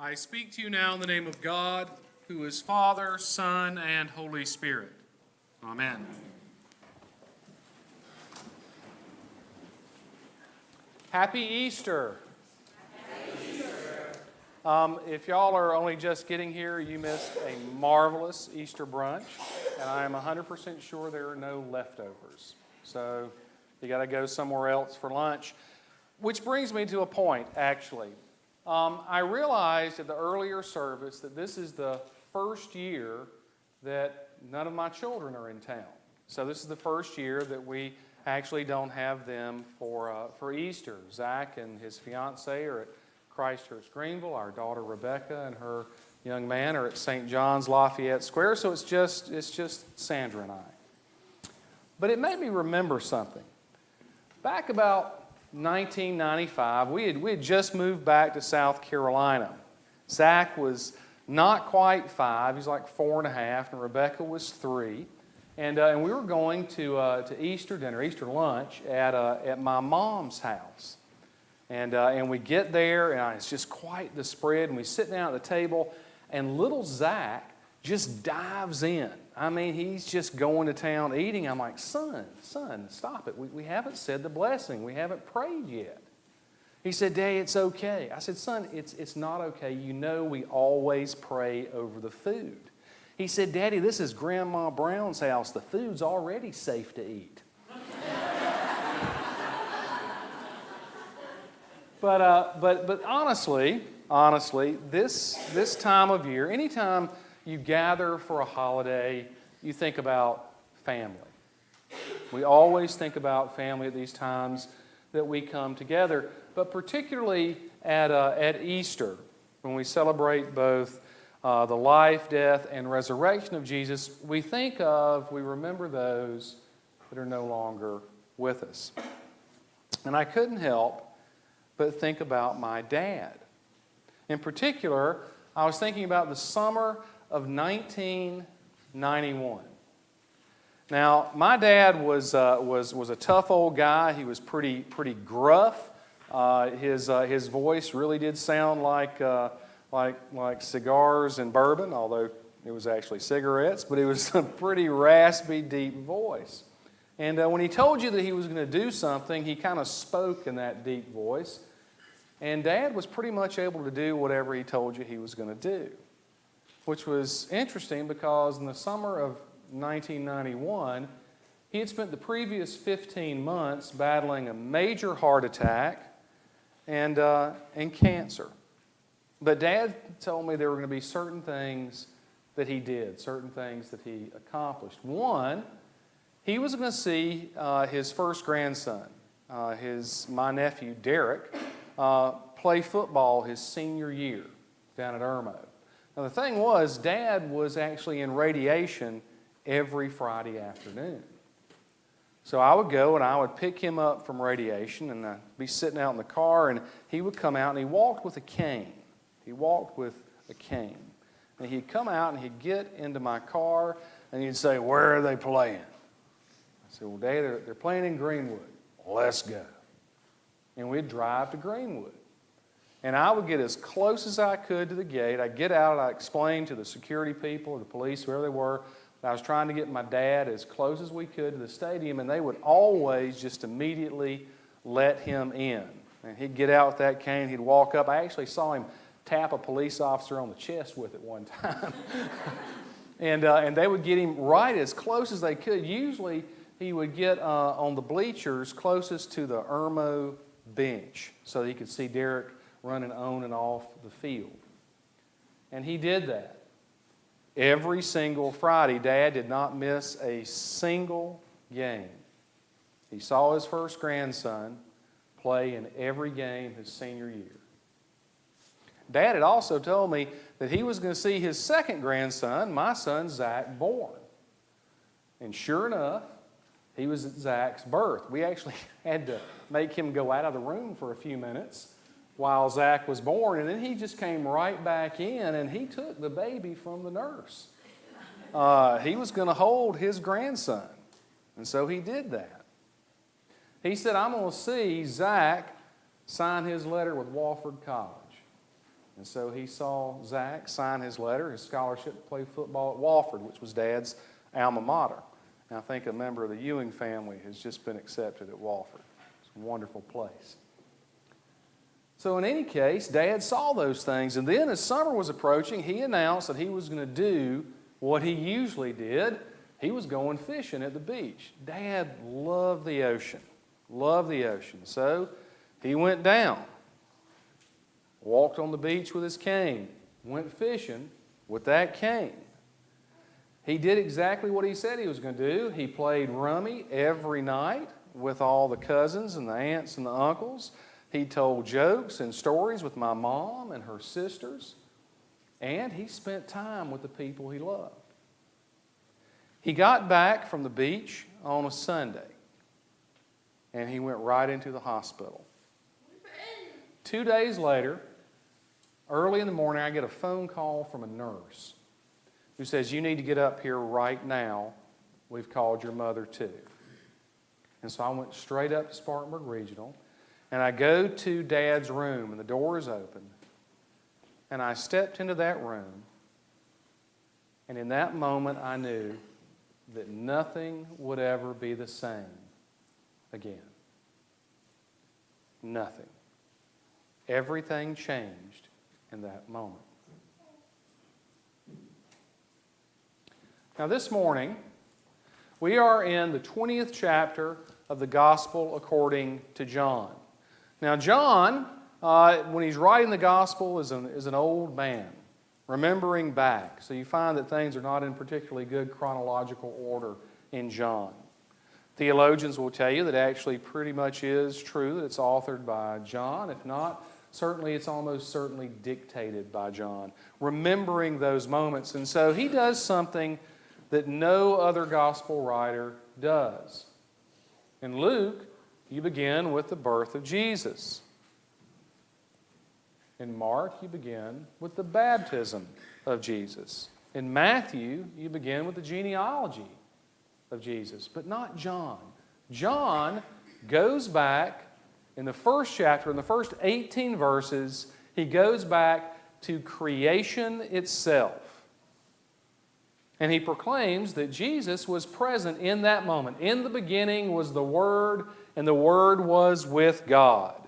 I speak to you now in the name of God, who is Father, Son, and Holy Spirit. Amen. Happy Easter. Happy Easter. If y'all are only just getting here, you missed a marvelous Easter brunch, and I am 100% sure there are no leftovers. So you got to go somewhere else for lunch. Which brings me to a point, actually. I realized at the earlier service that this is the first year that none of my children are in town. So this is the first year that we actually don't have them for Easter. Zach and his fiancée are at Christ Church Greenville. Our daughter Rebecca and her young man are at St. John's Lafayette Square. So it's just Sandra and I. But it made me remember something. Back about 1995, we had just moved back to South Carolina. Zach was not quite 5; he's like 4.5, and Rebecca was 3. And we were going to Easter dinner, Easter lunch at my mom's house. And we get there, and it's just quite the spread. And we sit down at the table, and little Zach just dives in. I mean, he's just going to town eating. I'm like, son, stop it. We haven't said the blessing. We haven't prayed yet. He said, Daddy, it's okay. I said, son, it's not okay. You know we always pray over the food. He said, Daddy, this is Grandma Brown's house. The food's already safe to eat. But honestly, this time of year, anytime you gather for a holiday, you think about family. We always think about family at these times that we come together, but particularly at Easter, when we celebrate both the life, death, and resurrection of Jesus, we remember those that are no longer with us. And I couldn't help but think about my dad. In particular, I was thinking about the summer of 1991. Now, my dad was a tough old guy. He was pretty gruff. His voice really did sound like cigars and bourbon, although it was actually cigarettes. But it was a pretty raspy, deep voice. And when he told you that he was going to do something, he kind of spoke in that deep voice. And Dad was pretty much able to do whatever he told you he was going to do, which was interesting because in the summer of 1991, he had spent the previous 15 months battling a major heart attack and cancer. But Dad told me there were going to be certain things that he did, certain things that he accomplished. One, he was going to see his first grandson, my nephew Derek, play football his senior year down at Irmo. Now the thing was, Dad was actually in radiation every Friday afternoon. So I would go and I would pick him up from radiation, and I'd be sitting out in the car, and he would come out and he walked with a cane. And he'd come out and he'd get into my car and he'd say, "Where are they playing?" I said, "Well, Dad, they're playing in Greenwood." "Let's go." And we'd drive to Greenwood. And I would get as close as I could to the gate. I'd get out and I'd explain to the security people or the police, whoever they were, that I was trying to get my dad as close as we could to the stadium, and they would always just immediately let him in. And he'd get out with that cane, he'd walk up. I actually saw him tap a police officer on the chest with it one time. and they would get him right as close as they could. Usually he would get on the bleachers closest to the Irmo bench so that he could see Derek running on and off the field. And he did that. Every single Friday, Dad did not miss a single game. He saw his first grandson play in every game his senior year. Dad had also told me that he was going to see his second grandson, my son Zach, born. And sure enough, he was at Zach's birth. We actually had to make him go out of the room for a few minutes while Zach was born, and then he just came right back in, and he took the baby from the nurse. He was going to hold his grandson, and so he did that. He said, "I'm going to see Zach sign his letter with Wofford College." And so he saw Zach sign his letter, his scholarship to play football at Wofford, which was Dad's alma mater. And I think a member of the Ewing family has just been accepted at Wofford. It's a wonderful place. So in any case, Dad saw those things. And then as summer was approaching, he announced that he was going to do what he usually did. He was going fishing at the beach. Dad loved the ocean. Loved the ocean. So he went down, walked on the beach with his cane, went fishing with that cane. He did exactly what he said he was going to do. He played rummy every night with all the cousins and the aunts and the uncles. He told jokes and stories with my mom and her sisters. And he spent time with the people he loved. He got back from the beach on a Sunday, and he went right into the hospital. 2 days later, early in the morning, I get a phone call from a nurse who says, "You need to get up here right now. We've called your mother too." And so I went straight up to Spartanburg Regional, and I go to Dad's room, and the door is open. And I stepped into that room, and in that moment I knew that nothing would ever be the same again. Nothing. Everything changed in that moment. Now this morning, we are in the 20th chapter of the Gospel according to John. Now John, when he's writing the Gospel, is an old man, remembering back. So you find that things are not in particularly good chronological order in John. Theologians will tell you that actually pretty much is true that it's authored by John. If not, certainly it's almost certainly dictated by John, remembering those moments. And so he does something that no other gospel writer does. In Luke, you begin with the birth of Jesus. In Mark, you begin with the baptism of Jesus. In Matthew, you begin with the genealogy of Jesus, but not John. John goes back in the first chapter, in the first 18 verses, he goes back to creation itself. And he proclaims that Jesus was present in that moment. In the beginning was the Word, and the Word was with God.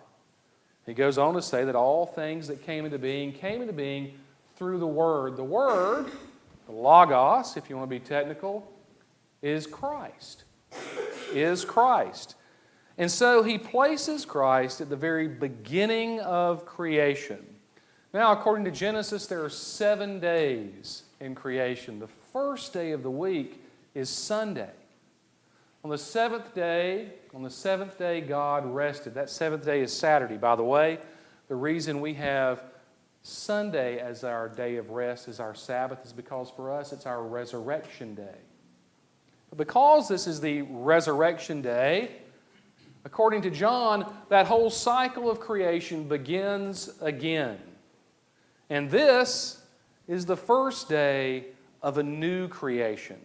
He goes on to say that all things that came into being through the Word. The Word, the Logos, if you want to be technical, is Christ. Is Christ. And so he places Christ at the very beginning of creation. Now, according to Genesis, there are 7 days in creation. The first day of the week is Sunday. On the seventh day, God rested. That seventh day is Saturday. By the way, the reason we have Sunday as our day of rest, as our Sabbath, is because for us it's our resurrection day. But because this is the resurrection day, according to John, that whole cycle of creation begins again. And this is the first day of a new creation,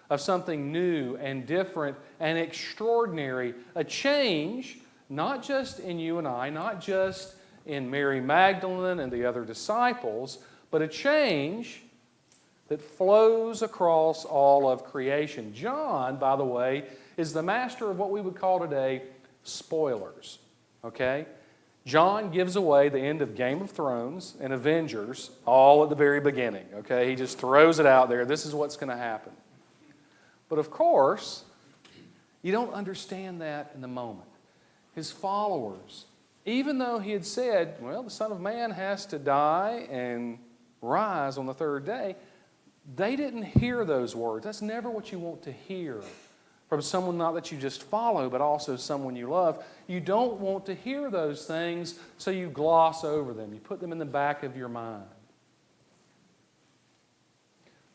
of something new and different and extraordinary. A change, not just in you and I, not just in Mary Magdalene and the other disciples, but a change that flows across all of creation. John, by the way, is the master of what we would call today spoilers. Okay? John gives away the end of Game of Thrones and Avengers all at the very beginning. Okay? He just throws it out there. This is what's going to happen. But of course, you don't understand that in the moment. His followers, even though he had said, well, the Son of Man has to die and rise on the third day, they didn't hear those words. That's never what you want to hear from someone not that you just follow, but also someone you love. You don't want to hear those things, so you gloss over them. You put them in the back of your mind.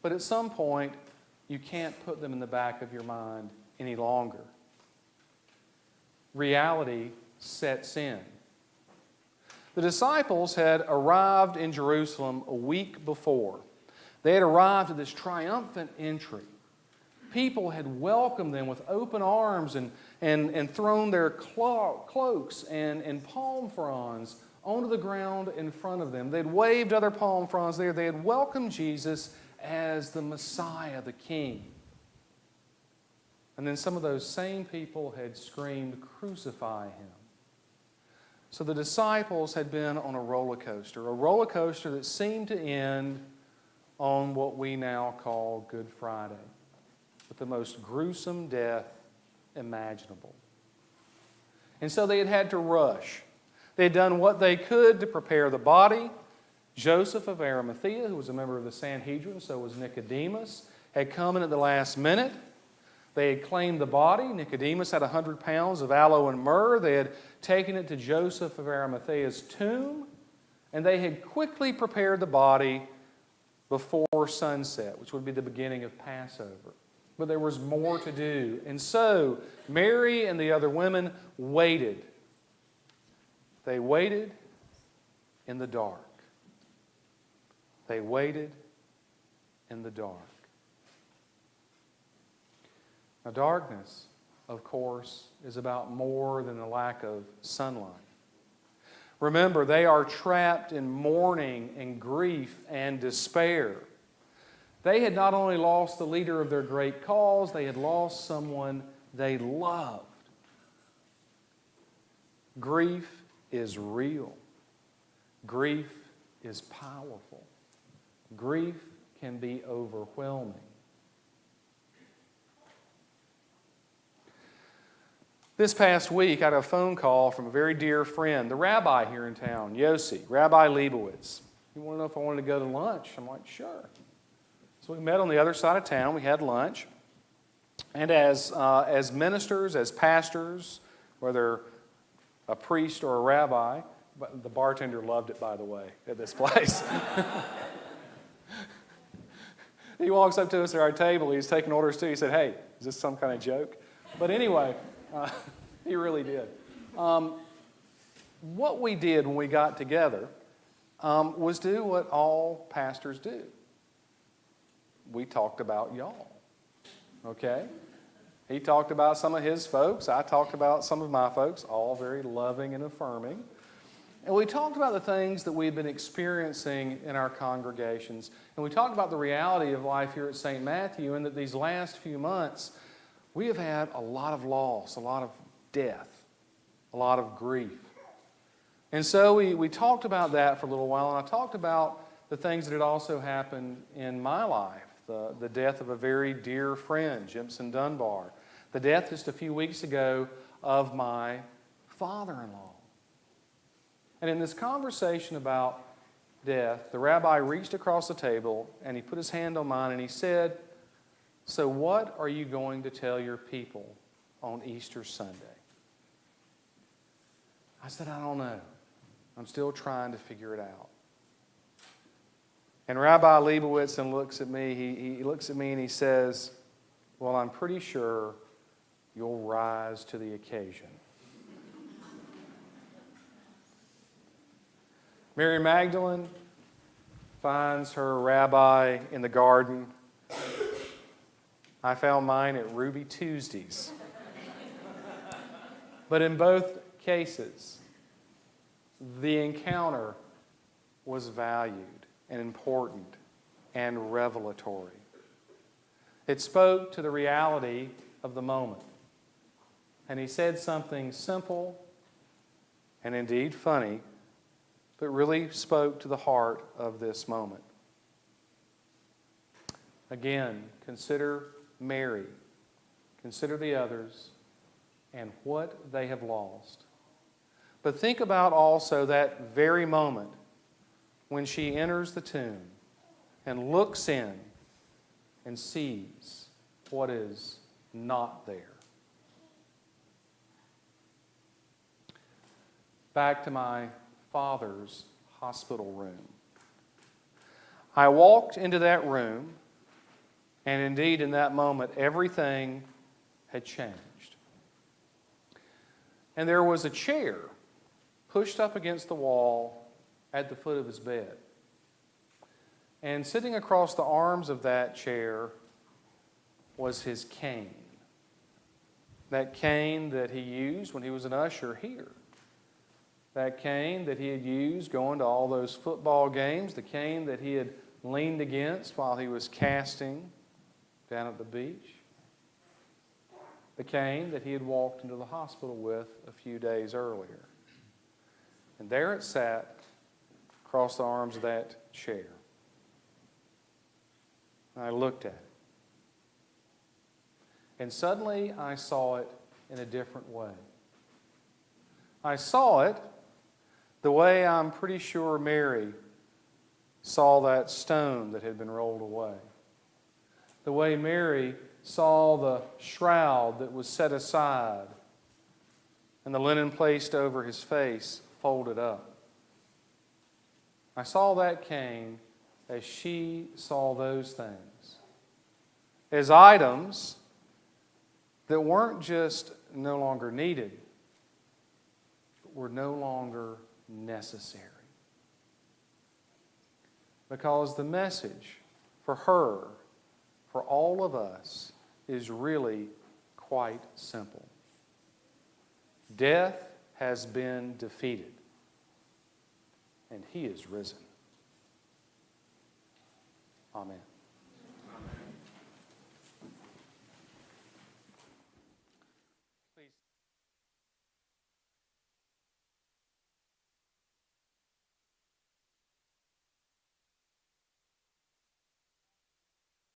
But at some point, you can't put them in the back of your mind any longer. Reality sets in. The disciples had arrived in Jerusalem a week before. They had arrived at this triumphant entry. People had welcomed them with open arms and thrown their cloaks and palm fronds onto the ground in front of them. They'd waved other palm fronds there. They had welcomed Jesus as the Messiah, the King. And then some of those same people had screamed, "Crucify him." So the disciples had been on a roller coaster that seemed to end on what we now call Good Friday, with the most gruesome death imaginable. And so they had had to rush. They had done what they could to prepare the body. Joseph of Arimathea, who was a member of the Sanhedrin, so was Nicodemus, had come in at the last minute. They had claimed the body. Nicodemus had 100 pounds of aloe and myrrh. They had taken it to Joseph of Arimathea's tomb, and they had quickly prepared the body before sunset, which would be the beginning of Passover. But there was more to do. And so Mary and the other women waited. They waited in the dark. They waited in the dark. Now, darkness, of course, is about more than the lack of sunlight. Remember, they are trapped in mourning and grief and despair. They had not only lost the leader of their great cause, they had lost someone they loved. Grief is real. Grief is powerful. Grief can be overwhelming. This past week, I had a phone call from a very dear friend, the rabbi here in town, Yossi, Rabbi Leibowitz. He wanted to know if I wanted to go to lunch. I'm like, sure. So we met on the other side of town. We had lunch. And as ministers, as pastors, whether a priest or a rabbi, but the bartender loved it, by the way, at this place. He walks up to us at our table. He's taking orders too. He said, "Hey, is this some kind of joke?" But anyway, he really did. What we did when we got together was do what all pastors do. We talked about y'all, okay? He talked about some of his folks. I talked about some of my folks, all very loving and affirming. And we talked about the things that we've been experiencing in our congregations. And we talked about the reality of life here at St. Matthew, and that these last few months, we have had a lot of loss, a lot of death, a lot of grief. And so we talked about that for a little while, and I talked about the things that had also happened in my life. The death of a very dear friend, Jimson Dunbar. The death just a few weeks ago of my father-in-law. And in this conversation about death, the rabbi reached across the table and he put his hand on mine and he said, "So what are you going to tell your people on Easter Sunday?" I said, "I don't know. I'm still trying to figure it out." And Rabbi Leibowitz looks at me. He looks at me and he says, "Well, I'm pretty sure you'll rise to the occasion." Mary Magdalene finds her rabbi in the garden. I found mine at Ruby Tuesdays. But in both cases, the encounter was valued and important and revelatory. It spoke to the reality of the moment. And he said something simple and indeed funny, but really spoke to the heart of this moment. Again, consider Mary, consider the others, and what they have lost. But think about also that very moment when she enters the tomb and looks in and sees what is not there. Back to my father's hospital room. I walked into that room, and indeed in that moment, everything had changed. And there was a chair pushed up against the wall at the foot of his bed. And sitting across the arms of that chair was his cane. That cane that he used when he was an usher here. That cane that he had used going to all those football games, the cane that he had leaned against while he was casting down at the beach, the cane that he had walked into the hospital with a few days earlier. And there it sat across the arms of that chair. And I looked at it. And suddenly I saw it in a different way. I saw it the way I'm pretty sure Mary saw that stone that had been rolled away. The way Mary saw the shroud that was set aside and the linen placed over his face folded up. I saw that cane as she saw those things, as items that weren't just no longer needed, but were no longer necessary. Because the message for her, for all of us, is really quite simple. Death has been defeated, and he is risen. Amen.